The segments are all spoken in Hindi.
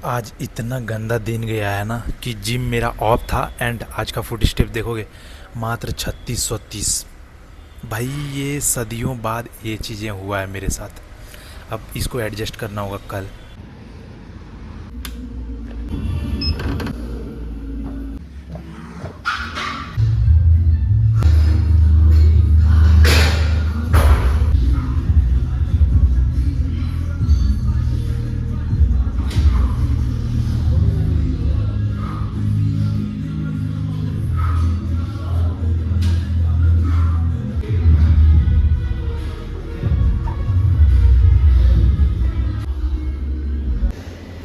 आज इतना गंदा दिन गया है ना कि जिम मेरा ऑफ था एंड आज का फुट स्टेप देखोगे मात्र 3630। भाई ये सदियों बाद ये चीज़ें हुआ है मेरे साथ। अब इसको एडजस्ट करना होगा कल।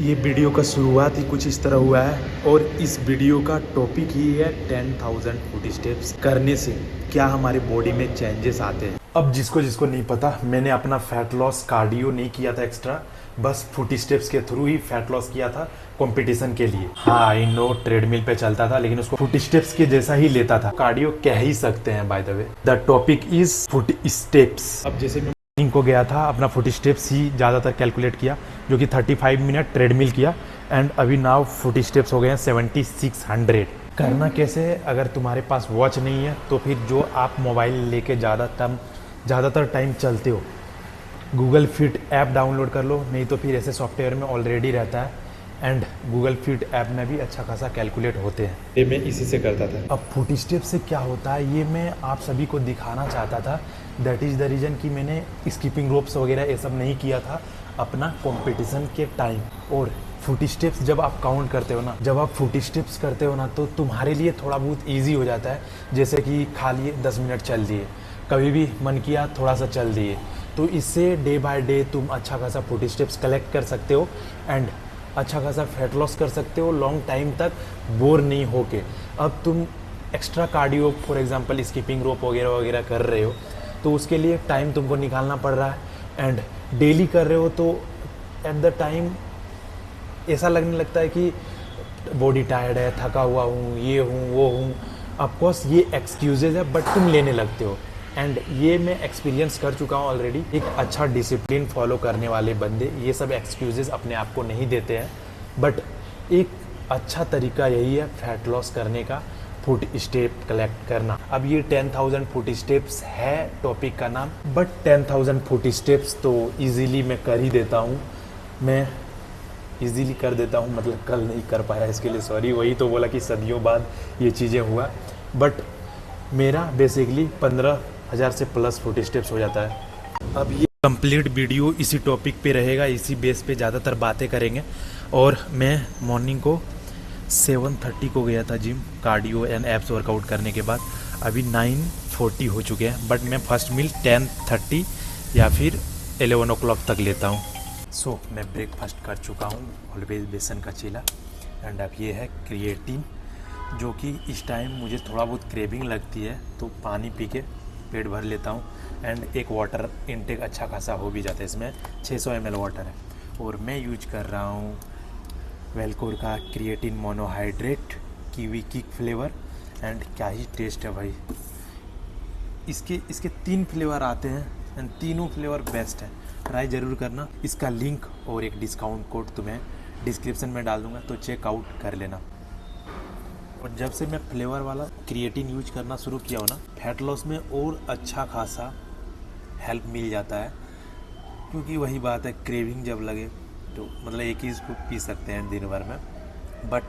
ये वीडियो का शुरुआत ही कुछ इस तरह हुआ है और इस वीडियो का टॉपिक ही है 10,000 फुट स्टेप्स करने से क्या हमारे बॉडी में चेंजेस आते हैं। अब जिसको जिसको नहीं पता, मैंने अपना फैट लॉस कार्डियो नहीं किया था एक्स्ट्रा, बस फुट स्टेप्स के थ्रू ही फैट लॉस किया था कंपटीशन के लिए। हाँ आई नो ट्रेडमिल पे चलता था लेकिन उसको फुट स्टेप्स के जैसा ही लेता था। कार्डियो कह ही सकते हैं by the way. The topic is foot steps. अब जैसे मैं को गया था अपना फुट स्टेप्स ही ज़्यादातर कैलकुलेट किया, जो कि 35 मिनट ट्रेडमिल किया एंड अभी नाउ फुट स्टेप्स हो गए हैं 7600। करना कैसे है? अगर तुम्हारे पास वॉच नहीं है तो फिर जो आप मोबाइल लेके ज़्यादातर टाइम चलते हो, गूगल फिट ऐप डाउनलोड कर लो, नहीं तो फिर ऐसे सॉफ्टवेयर में ऑलरेडी रहता है एंड गूगल फिट ऐप में भी अच्छा खासा कैलकुलेट होते हैं। ये मैं इसी से करता था। अब फुट स्टेप से क्या होता है ये मैं आप सभी को दिखाना चाहता था। दैट इज़ द रीज़न कि मैंने स्कीपिंग रोप्स वगैरह ये सब नहीं किया था अपना कंपटीशन के टाइम। और फुट स्टेप्स जब आप काउंट करते हो ना, जब आप फुट स्टेप्स करते हो ना, तो तुम्हारे लिए थोड़ा बहुत ईजी हो जाता है। जैसे कि खा लिए 10 मिनट चल दिए, कभी भी मन किया थोड़ा सा चल दिए, तो इससे डे बाय डे तुम अच्छा खासा फुट स्टेप्स कलेक्ट कर सकते हो एंड अच्छा खासा फैट लॉस कर सकते हो लॉन्ग टाइम तक बोर नहीं होके। अब तुम extra cardio for example skipping rope वगैरह वगैरह कर रहे हो तो उसके लिए टाइम तुमको निकालना पड़ रहा है एंड डेली कर रहे हो तो एट द टाइम ऐसा लगने लगता है कि बॉडी टायर्ड है, थका हुआ हूँ, ये हूँ वो हूँ। ऑफकोर्स ये एक्सक्यूजेज है बट तुम लेने लगते हो एंड ये मैं एक्सपीरियंस कर चुका हूँ ऑलरेडी। एक अच्छा डिसिप्लिन फॉलो करने वाले बंदे ये सब एक्सक्यूजेज अपने आप को नहीं देते हैं, बट एक अच्छा तरीका यही है फैट लॉस करने का, फुट स्टेप कलेक्ट करना। अब ये 10,000 फुट स्टेप्स है टॉपिक का नाम, बट 10,000 फुट स्टेप्स तो इजीली मैं कर ही देता हूँ। मैं इजीली कर देता हूँ मतलब कल नहीं कर पाया, इसके लिए सॉरी। वही तो बोला कि सदियों बाद ये चीज़ें हुआ, बट मेरा बेसिकली 15,000 से प्लस फुट स्टेप्स हो जाता है। अब ये कंप्लीट वीडियो इसी टॉपिक पे रहेगा, इसी बेस पे ज़्यादातर बातें करेंगे। और मैं मॉर्निंग को 7:30 को गया था gym cardio and abs workout करने के बाद। अभी 9:40 हो चुके हैं, बट मैं फर्स्ट मील 10:30 या फिर 11 o'clock तक लेता हूँ। सो मैं ब्रेकफास्ट कर चुका हूँ, ऑलवेज बेसन का चीला एंड अब ये है क्रिएटिन, जो कि इस टाइम मुझे थोड़ा बहुत क्रेविंग लगती है तो पानी पी के पेट भर लेता हूँ एंड एक वाटर इनटेक अच्छा खासा हो भी जाता है। इसमें 600 ml वाटर है और मैं यूज कर रहा हूँ वेलकोर का creatine monohydrate kiwi kick flavour and क्या ही टेस्ट है भाई। इसके 3 फ्लेवर आते हैं एंड तीनों फ्लेवर बेस्ट है, ट्राई ज़रूर करना। इसका लिंक और एक डिस्काउंट कोड तुम्हें डिस्क्रिप्शन में डाल दूँगा तो चेकआउट कर लेना। और जब से मैं फ्लेवर वाला क्रिएटिन यूज करना शुरू किया हो ना, फैट लॉस में और अच्छा खासा हेल्प मिल जाता है, क्योंकि वही बात है क्रेविंग जब लगे तो मतलब एक ही इसको पी सकते हैं दिन भर में, बट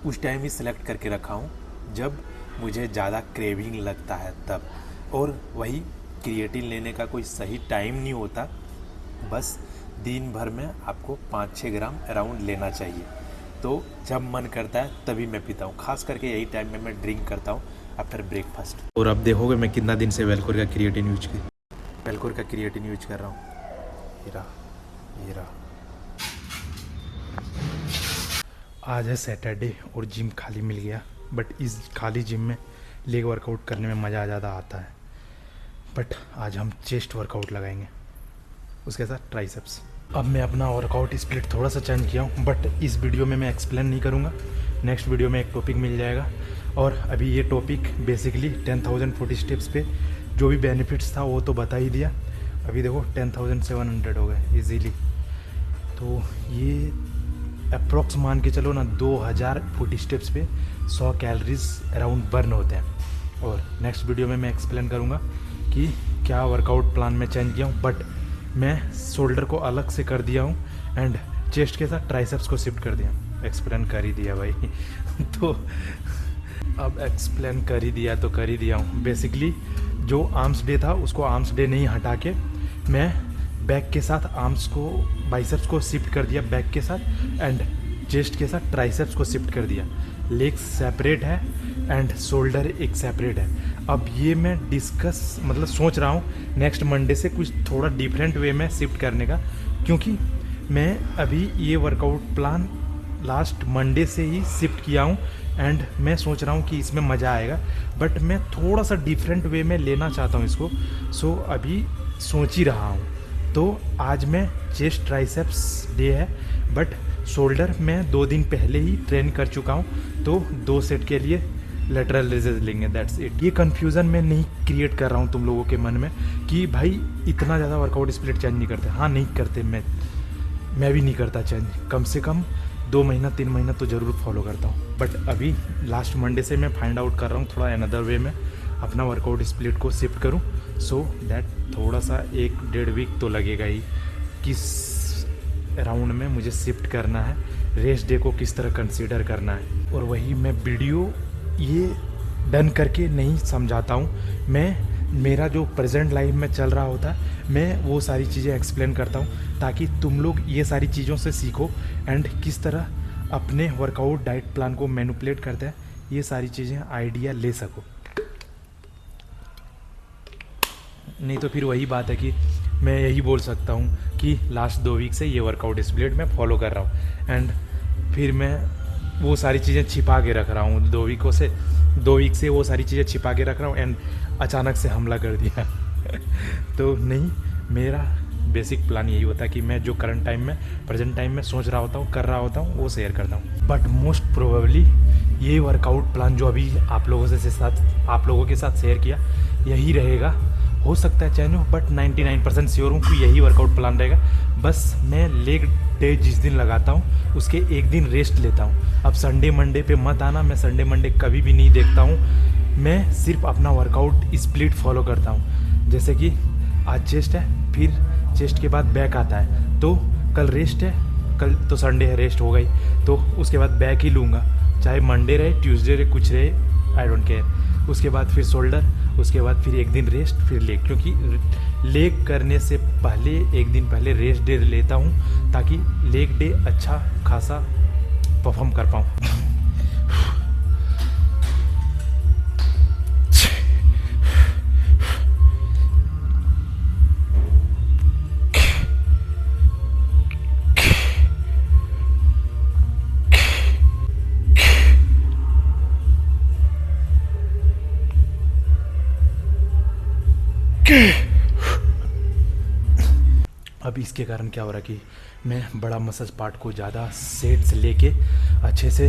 उस टाइम ही सिलेक्ट करके रखा हूँ जब मुझे ज़्यादा क्रेविंग लगता है तब। और वही क्रिएटिन लेने का कोई सही टाइम नहीं होता, बस दिन भर में आपको 5-6 ग्राम अराउंड लेना चाहिए। तो जब मन करता है तभी मैं पीता हूँ, खास करके यही टाइम में मैं ड्रिंक करता हूँ आफ्टर ब्रेकफास्ट। और अब देखोगे मैं कितना दिन से वेलकोर का क्रिएटिन यूज कर रहा हूँ। ये रहा। आज है सैटरडे और जिम खाली मिल गया, बट इस खाली जिम में लेग वर्कआउट करने में मज़ा ज़्यादा आता है। बट आज हम चेस्ट वर्कआउट लगाएंगे, उसके साथ ट्राइसेप्स। अब मैं अपना वर्कआउट स्प्लिट थोड़ा सा चेंज किया हूँ, बट इस वीडियो में मैं एक्सप्लेन नहीं करूँगा। नेक्स्ट वीडियो में एक टॉपिक मिल जाएगा और अभी ये टॉपिक बेसिकली 10,000 फुट स्टेप्स पे जो भी बेनिफिट्स था वो तो बता ही दिया। अभी देखो 10,700 हो गए इजीली। तो ये अप्रोक्स मान के चलो ना 2000 फुट स्टेप्स पे 100 कैलोरीज अराउंड बर्न होते हैं। और नेक्स्ट वीडियो में मैं एक्सप्लेन करूँगा कि क्या वर्कआउट प्लान में चेंज किया हूँ। बट मैं शोल्डर को अलग से कर दिया हूँ एंड चेस्ट के साथ ट्राइसेप्स को शिफ्ट कर दिया। एक्सप्लेन कर ही दिया भाई तो अब एक्सप्लेन कर ही दिया तो कर ही दिया हूँ। बेसिकली जो आर्म्स डे था उसको आर्म्स डे नहीं हटा के मैं बैक के साथ आर्म्स को बाइसेप्स को शिफ्ट कर दिया बैक के साथ एंड चेस्ट के साथ ट्राइसेप्स को शिफ्ट कर दिया। लेग्स सेपरेट है एंड शोल्डर एक सेपरेट है। अब ये मैं डिस्कस मतलब सोच रहा हूँ नेक्स्ट मंडे से कुछ थोड़ा डिफरेंट वे में शिफ्ट करने का, क्योंकि मैं अभी ये वर्कआउट प्लान लास्ट मंडे से ही शिफ्ट किया हूँ एंड मैं सोच रहा हूँ कि इसमें मज़ा आएगा। बट मैं थोड़ा सा डिफरेंट वे में लेना चाहता हूँ इसको। सो अभी सोच ही रहा हूँ। तो आज मैं चेस्ट ट्राइसेप्स डे है बट शोल्डर मैं 2 दिन पहले ही ट्रेन कर चुका हूँ, तो 2 सेट के लिए लेटरल रेजेस लेंगे, दैट्स इट। ये कन्फ्यूज़न मैं नहीं क्रिएट कर रहा हूँ तुम लोगों के मन में कि भाई इतना ज़्यादा वर्कआउट स्प्लिट चेंज नहीं करते। हाँ नहीं करते, मैं भी नहीं करता चेंज। कम से कम 2 महीना 3 महीना तो ज़रूर फॉलो करता हूँ। बट अभी लास्ट मंडे से मैं फाइंड आउट कर रहा हूँ थोड़ा अनदर वे में अपना वर्कआउट स्प्लिट को शिफ्ट करूँ। सो दैट थोड़ा सा 1-1.5 वीक तो लगेगा ही, किस राउंड में मुझे शिफ्ट करना है, रेस्ट डे को किस तरह कंसीडर करना है। और वही मैं वीडियो ये डन करके नहीं समझाता हूँ। मैं मेरा जो प्रेजेंट लाइफ में चल रहा होता है मैं वो सारी चीज़ें एक्सप्लेन करता हूँ ताकि तुम लोग ये सारी चीज़ों से सीखो एंड किस तरह अपने वर्कआउट डाइट प्लान को मैनिपुलेट करते हैं, ये सारी चीज़ें आइडिया ले सको। नहीं तो फिर वही बात है कि मैं यही बोल सकता हूँ कि लास्ट 2 वीक से ये वर्कआउट स्प्लिट मैं फॉलो कर रहा हूँ एंड फिर मैं वो सारी चीज़ें छिपा के रख रहा हूँ 2 वीक से वो सारी चीज़ें छिपा के रख रहा हूँ एंड अचानक से हमला कर दिया तो नहीं, मेरा बेसिक प्लान यही होता है कि मैं जो करंट टाइम में प्रेजेंट टाइम में सोच रहा होता हूँ कर रहा होता हूँ वो शेयर करता हूँ। बट मोस्ट प्रोबेबली ये वर्कआउट प्लान जो अभी आप लोगों के साथ शेयर किया यही रहेगा। हो सकता है चेंज हो बट 99% श्योर हूँ कि यही वर्कआउट प्लान रहेगा। बस मैं लेग डे जिस दिन लगाता हूँ उसके एक दिन रेस्ट लेता हूँ। अब संडे मंडे पे मत आना, मैं संडे मंडे कभी भी नहीं देखता हूँ। मैं सिर्फ अपना वर्कआउट स्प्लिट फॉलो करता हूँ। जैसे कि आज चेस्ट है, फिर चेस्ट के बाद बैक आता है, तो कल रेस्ट है, कल तो संडे है रेस्ट हो गई, तो उसके बाद बैक ही लूँगा, चाहे मंडे रहे ट्यूसडे रहे कुछ रहे, आई डोंट केयर। उसके बाद फिर शोल्डर, उसके बाद फिर एक दिन रेस्ट, फिर लेग। क्योंकि लेग करने से पहले एक दिन पहले रेस्ट डे लेता हूँ ताकि लेग डे अच्छा खासा परफॉर्म कर पाऊँ। अब इसके कारण क्या हो रहा है कि मैं बड़ा मसल्स पार्ट को ज़्यादा सेट्स लेके अच्छे से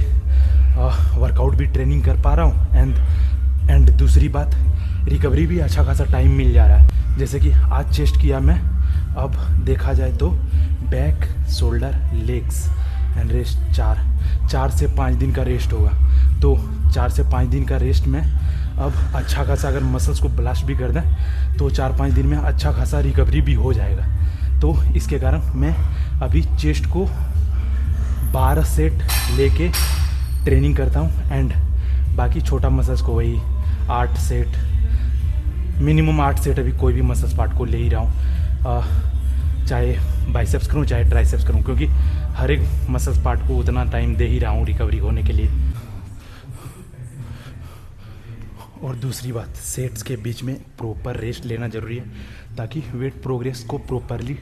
वर्कआउट भी ट्रेनिंग कर पा रहा हूँ एंड दूसरी बात रिकवरी भी अच्छा खासा टाइम मिल जा रहा है। जैसे कि आज चेस्ट किया मैं, अब देखा जाए तो back shoulder legs and rest 4 से 5 दिन का रेस्ट होगा। तो 4 से 5 दिन का रेस्ट में अब अच्छा खासा अगर मसल्स को ब्लास्ट भी कर दें तो 4-5 दिन में अच्छा खासा रिकवरी भी हो जाएगा। तो इसके कारण मैं अभी चेस्ट को 12 सेट लेके ट्रेनिंग करता हूँ एंड बाकी छोटा मसल्स को वही 8 सेट, मिनिमम 8 सेट अभी कोई भी मसल्स पार्ट को ले ही रहा हूँ, चाहे बाइसेप्स करूँ चाहे ट्राइसेप्स करूँ, क्योंकि हर एक मसल्स पार्ट को उतना टाइम दे ही रहा हूँ रिकवरी होने के लिए। और दूसरी बात, सेट्स के बीच में प्रॉपर रेस्ट लेना ज़रूरी है ताकि वेट प्रोग्रेस को प्रॉपरली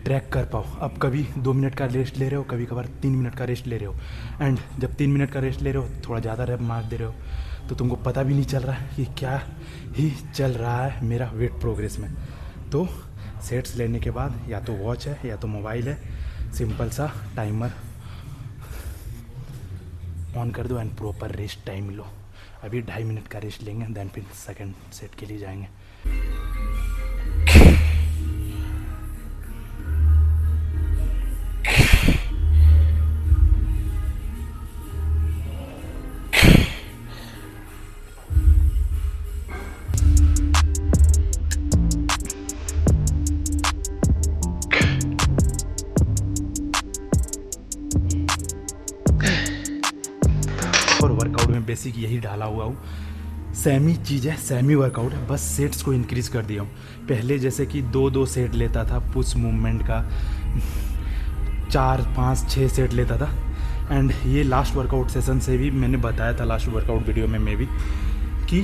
ट्रैक कर पाओ। अब कभी 2 मिनट का रेस्ट ले रहे हो, कभी कभार 3 मिनट का रेस्ट ले रहे हो एंड जब 3 मिनट का रेस्ट ले रहे हो थोड़ा ज़्यादा रैप मार दे रहे हो तो तुमको पता भी नहीं चल रहा है कि क्या ही चल रहा है मेरा वेट प्रोग्रेस में। तो सेट्स लेने के बाद या तो वॉच है या तो मोबाइल है, सिंपल सा टाइमर ऑन कर दो एंड प्रॉपर रेस्ट टाइम लो। अभी 2.5 मिनट का रेस्ट लेंगे देन फिर सेकंड सेट के लिए जाएंगे। प्रॉपर वर्कआउट में बेसिक यही डाला हुआ हूँ। सेमी चीज़ है, सेमी वर्कआउट है, बस सेट्स को इंक्रीज़ कर दिया हूँ। पहले जैसे कि 2-2 सेट लेता था पुश मूवमेंट का, 4, 5, 6 सेट लेता था। एंड ये लास्ट वर्कआउट सेशन से भी मैंने बताया था, लास्ट वर्कआउट वीडियो में भी, कि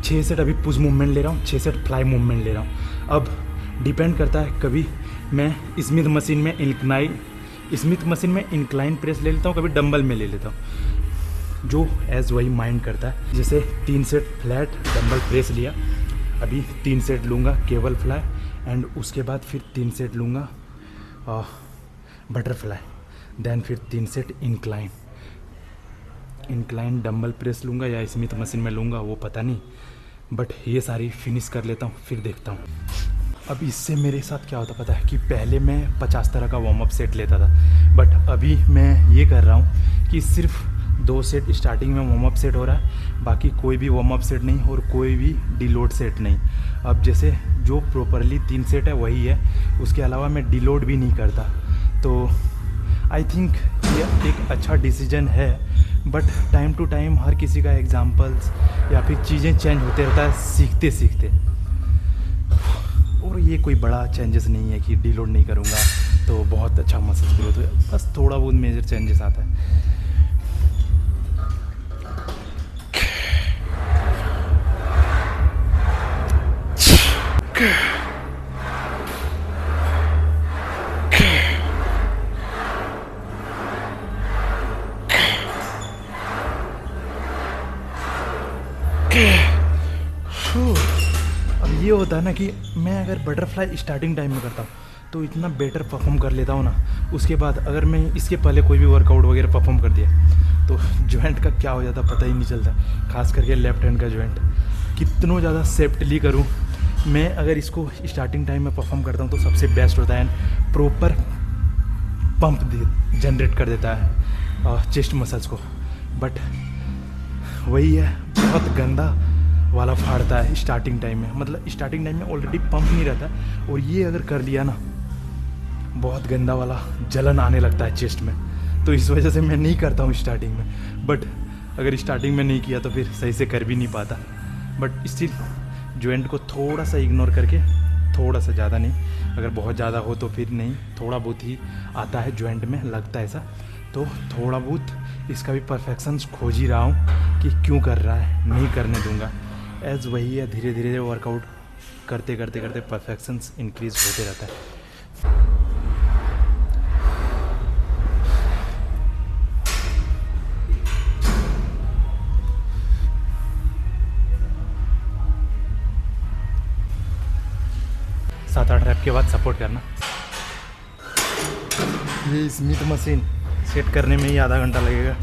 6 सेट अभी पुश मूवमेंट ले रहा हूँ, 6 सेट फ्लाई मूवमेंट ले रहा हूँ। अब डिपेंड करता है, कभी मैं स्मिथ मशीन में इंक्लाइन प्रेस ले लेता हूँ, कभी डंबल में ले लेता हूँ, जो एज वही माइंड करता है। जैसे 3 सेट फ्लैट डंबल प्रेस लिया, अभी 3 सेट लूँगा केबल फ्लाई, एंड उसके बाद फिर 3 सेट लूँगा बटरफ्लाई, देन फिर 3 सेट इंक्लाइन डंबल प्रेस लूँगा या स्मिथ मशीन में लूँगा, वो पता नहीं, बट ये सारी फिनिश कर लेता हूँ, फिर देखता हूँ। अब इससे मेरे साथ क्या होता पता है कि पहले मैं 50 तरह का वार्म अप सेट लेता था, बट अभी मैं ये कर रहा हूँ कि सिर्फ 2 सेट स्टार्टिंग में वार्म अप सेट हो रहा है, बाकी कोई भी वार्म अप सेट नहीं और कोई भी डिलोड सेट नहीं। अब जैसे जो प्रॉपरली 3 सेट है वही है, उसके अलावा मैं डिलोड भी नहीं करता। तो आई थिंक ये एक अच्छा डिसीजन है, बट टाइम टू टाइम हर किसी का एग्जाम्पल्स या फिर चीज़ें चेंज होते रहता है सीखते सीखते। और ये कोई बड़ा चेंजेस नहीं है कि डिलोड नहीं करूँगा तो बहुत अच्छा मसल ग्रोथ हो, बस थोड़ा बहुत मेजर चेंजेस आता है। अब ये होता है ना कि मैं अगर बटरफ्लाई स्टार्टिंग टाइम में करता हूँ तो इतना बेटर परफॉर्म कर लेता हूँ ना, उसके बाद अगर मैं इसके पहले कोई भी वर्कआउट वगैरह परफॉर्म कर दिया तो जॉइंट का क्या हो जाता पता ही नहीं चलता, खास करके लेफ्ट हैंड का जॉइंट। कितनों ज़्यादा सेफ्टली करूँ मैं, अगर इसको स्टार्टिंग टाइम में परफॉर्म करता हूँ तो सबसे बेस्ट होता है, प्रॉपर पंप जनरेट कर देता है चेस्ट मसल्स को। बट वही है, बहुत गंदा वाला फाड़ता है स्टार्टिंग टाइम में, मतलब स्टार्टिंग टाइम में ऑलरेडी पंप नहीं रहता है, और ये अगर कर लिया ना बहुत गंदा वाला जलन आने लगता है चेस्ट में। तो इस वजह से मैं नहीं करता हूँ स्टार्टिंग में, बट अगर स्टार्टिंग में नहीं किया तो फिर सही से कर भी नहीं पाता। बट स्टिल जॉइंट को थोड़ा सा इग्नोर करके, थोड़ा सा, ज़्यादा नहीं, अगर बहुत ज़्यादा हो तो फिर नहीं, थोड़ा बहुत ही आता है जॉइंट में, लगता है ऐसा, तो थोड़ा बहुत इसका भी परफेक्शंस खोज ही रहा हूँ कि क्यों कर रहा है, नहीं करने दूंगा। एज वही है, धीरे धीरे वर्कआउट करते करते करते परफेक्शंस इंक्रीज होते रहता है। सात 8 रैप के बाद सपोर्ट करना। ये स्मिथ मशीन सेट करने में ही आधा घंटा लगेगा।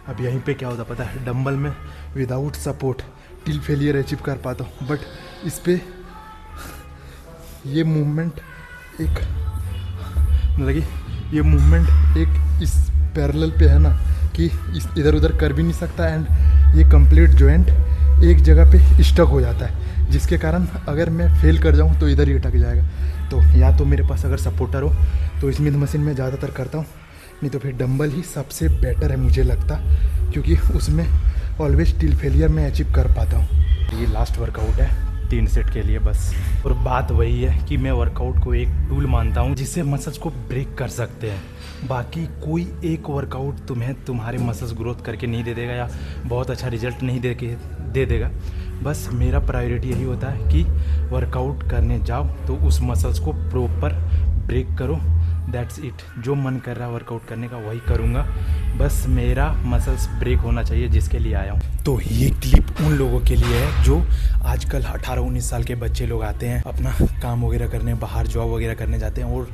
अब यहीं पे क्या होता पता है, डंबल में without support till failure achieve कर पाता हूँ, बट इस पे ये मूवमेंट एक, मतलब कि ये मूवमेंट एक इस पैरेलल पे है ना कि इस इधर उधर कर भी नहीं सकता, एंड ये कंप्लीट जॉइंट एक जगह पे स्टक हो जाता है, जिसके कारण अगर मैं फेल कर जाऊँ तो इधर ही अटक जाएगा। तो या तो मेरे पास अगर सपोर्टर हो तो स्मिथ मशीन में ज़्यादातर करता हूँ, नहीं तो फिर डंबल ही सबसे बेटर है मुझे लगता, क्योंकि उसमें ऑलवेज टिल फेलियर में अचीव कर पाता हूँ। ये लास्ट वर्कआउट है 3 सेट के लिए बस। और बात वही है कि मैं वर्कआउट को एक टूल मानता हूँ जिससे मसल्स को ब्रेक कर सकते हैं। बाकी कोई एक वर्कआउट तुम्हें तुम्हारे मसल्स ग्रोथ करके नहीं दे देगा या बहुत अच्छा रिजल्ट नहीं दे देगा। बस मेरा प्रायोरिटी यही होता है कि वर्कआउट करने जाओ तो उस मसल्स को प्रॉपर ब्रेक करो, दैट्स इट। जो मन कर रहा है वर्कआउट करने का वही करूँगा, बस मेरा मसल्स ब्रेक होना चाहिए जिसके लिए आया हूँ। तो ये क्लिप उन लोगों के लिए है जो आजकल 18-19 साल के बच्चे लोग आते हैं अपना काम वगैरह करने, बाहर जॉब वगैरह करने जाते हैं और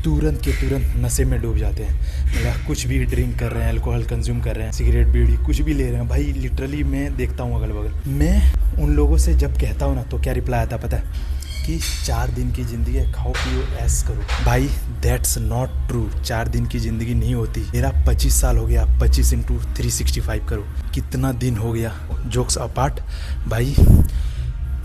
तुरंत के तुरंत नशे में डूब जाते हैं। मतलब कुछ भी ड्रिंक कर रहे हैं, अल्कोहल कंज्यूम कर रहे हैं, सिगरेट बीड़ी कुछ भी ले रहे हैं। भाई लिटरली मैं देखता हूँ अगल बगल। मैं उन लोगों से जब कहता हूँ ना तो क्या रिप्लाई आता पता है कि 4 दिन की ज़िंदगी है, खाओ पियो ऐश करो। भाई दैट्स नॉट ट्रू। 4 दिन की ज़िंदगी नहीं होती। मेरा 25 साल हो गया, 25 इंटू 365 करो, कितना दिन हो गया। जोक्स अपार्ट भाई,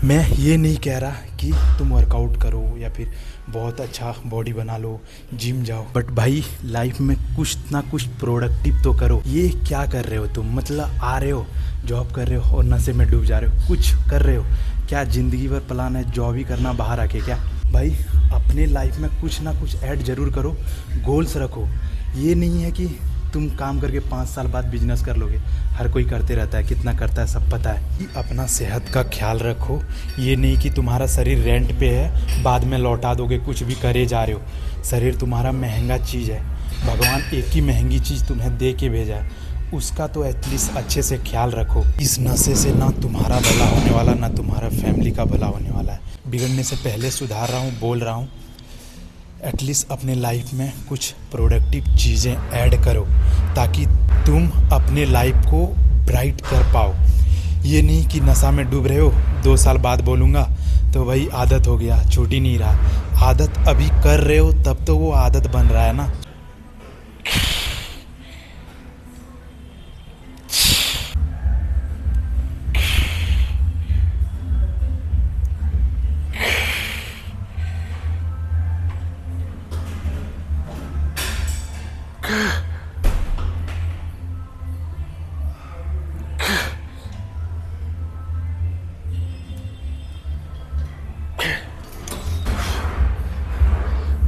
मैं ये नहीं कह रहा कि तुम वर्कआउट करो या फिर बहुत अच्छा बॉडी बना लो, जिम जाओ, बट भाई लाइफ में कुछ ना कुछ प्रोडक्टिव तो करो। ये क्या कर रहे हो तुम? मतलब आ रहे हो, जॉब कर रहे हो और नशे में डूब जा रहे हो। कुछ कर रहे हो क्या? ज़िंदगी भर प्लान है जॉब ही करना बाहर आके क्या? भाई अपने लाइफ में कुछ ना कुछ ऐड ज़रूर करो, गोल्स रखो। ये नहीं है कि तुम काम करके 5 साल बाद बिजनेस कर लोगे। हर कोई करते रहता है, कितना करता है सब पता है। कि अपना सेहत का ख्याल रखो। ये नहीं कि तुम्हारा शरीर रेंट पे है, बाद में लौटा दोगे, कुछ भी करे जा रहे हो। शरीर तुम्हारा महंगा चीज़ है। भगवान एक ही महंगी चीज़ तुम्हें दे के भेजा है, उसका तो एटलीस्ट अच्छे से ख्याल रखो। इस नशे से ना तुम्हारा भला होने वाला, ना तुम्हारा फैमिली का भला होने वाला है। बिगड़ने से पहले सुधार रहा हूँ, बोल रहा हूँ। एटलीस्ट अपने लाइफ में कुछ प्रोडक्टिव चीज़ें ऐड करो ताकि तुम अपने लाइफ को ब्राइट कर पाओ। ये नहीं कि नशा में डूब रहे हो, 2 साल बाद बोलूँगा तो भाई आदत हो गया, छूट ही नहीं रहा। आदत अभी कर रहे हो तब तो वो आदत बन रहा है ना।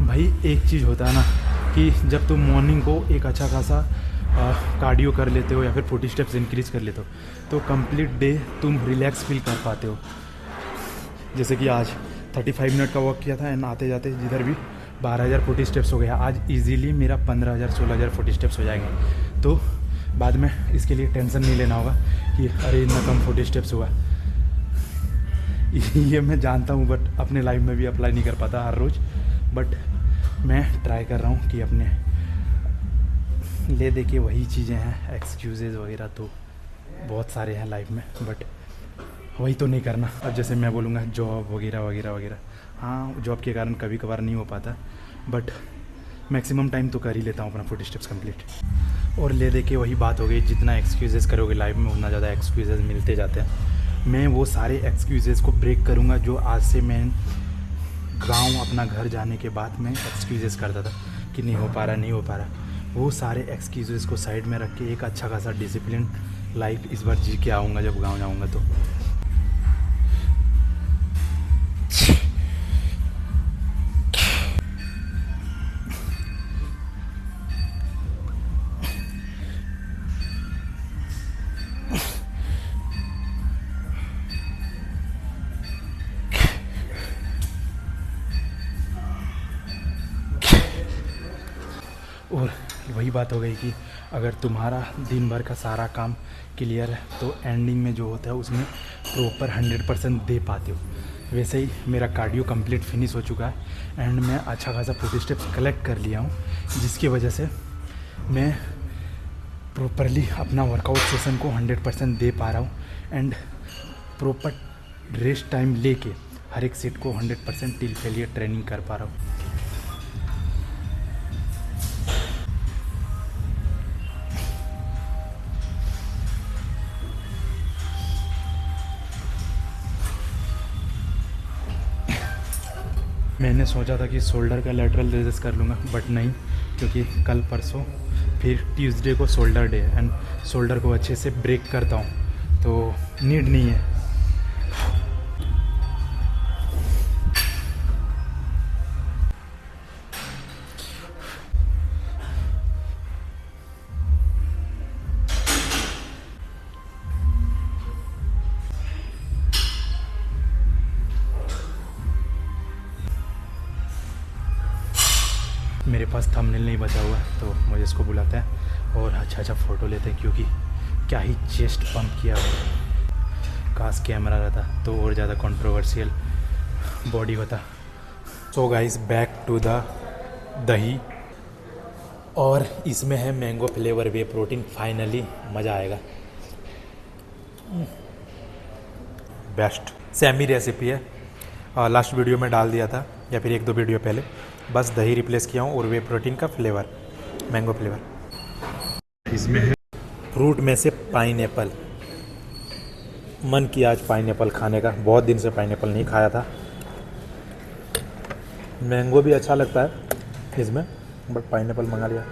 भाई एक चीज़ होता है ना कि जब तुम मॉर्निंग को एक अच्छा खासा कार्डियो कर लेते हो या फिर 40 स्टेप्स इंक्रीज कर लेते हो तो कंप्लीट डे तुम रिलैक्स फील कर पाते हो। जैसे कि आज 35 मिनट का वॉक किया था एंड आते जाते जिधर भी 12,000 40 स्टेप्स हो गया। आज इजीली मेरा 15,000 16,000 40 स्टेप्स हो जाएंगे। तो बाद में इसके लिए टेंशन नहीं लेना होगा कि अरे इतना कम 40 स्टेप्स हुआ। ये मैं जानता हूँ बट अपने लाइफ में भी अप्लाई नहीं कर पाता हर रोज़। बट मैं ट्राई कर रहा हूँ कि अपने ले दे के वही चीज़ें हैं, एक्सक्यूज़ेज़ वगैरह तो बहुत सारे हैं लाइफ में, बट वही तो नहीं करना। अब जैसे मैं बोलूँगा जॉब वगैरह वगैरह वगैरह, हाँ जॉब के कारण कभी कभार नहीं हो पाता बट मैक्सिमम टाइम तो कर ही लेता हूँ अपना 40 स्टेप्स कंप्लीट। और ले दे के वही बात हो गई, जितना एक्सक्यूज़ेज़ करोगे लाइफ में उतना ज़्यादा एक्सक्यूज़ेज़ मिलते जाते हैं। मैं वो सारे एक्सक्यूज़ेज़ को ब्रेक करूँगा जो आज से मैं गाँव अपना घर जाने के बाद मैं एक्सक्यूज़ेस करता था कि नहीं हो पा रहा। वो सारे एक्सक्यूज़ेस को साइड में रख के एक अच्छा खासा डिसिप्लिन लाइफ इस बार जी के आऊँगा जब गाँव जाऊँगा तो। और वही बात हो गई कि अगर तुम्हारा दिन भर का सारा काम क्लियर है तो एंडिंग में जो होता है उसमें प्रॉपर 100% दे पाते हो। वैसे ही मेरा कार्डियो कंप्लीट फिनिश हो चुका है एंड मैं अच्छा खासा 40 स्टेप्स कलेक्ट कर लिया हूँ, जिसकी वजह से मैं प्रॉपरली अपना वर्कआउट सेशन को 100% दे पा रहा हूँ एंड प्रॉपर रेस्ट टाइम लेके हर एक सेट को 100% टिल फेलियर ट्रेनिंग कर पा रहा हूँ। मैंने सोचा था कि शोल्डर का लैटरल रेजेस कर लूँगा बट नहीं, क्योंकि कल परसों फिर ट्यूसडे को शोल्डर डे एंड शोल्डर को अच्छे से ब्रेक करता हूँ तो नीड नहीं है। मेरे पास थंबनेल नहीं बचा हुआ तो मुझे इसको बुलाते हैं और अच्छा फ़ोटो लेते हैं, क्योंकि क्या ही चेस्ट पंप किया हुआ। काश कैमरा रहता तो और ज़्यादा कंट्रोवर्शियल बॉडी होता। So guys back to the दही और इसमें है mango flavour whey protein. Finally मज़ा आएगा। बेस्ट सेमी रेसिपी है, लास्ट वीडियो में डाल दिया था या फिर 1-2 वीडियो पहले। बस दही रिप्लेस किया हूँ और वे प्रोटीन का फ्लेवर मैंगो फ्लेवर। इसमें है फ्रूट में से पाइनएप्पल। मन किया आज पाइनएप्पल खाने का, बहुत दिन से पाइनएप्पल नहीं खाया था। मैंगो भी अच्छा लगता है इसमें, बट पाइनएप्पल मंगा लिया।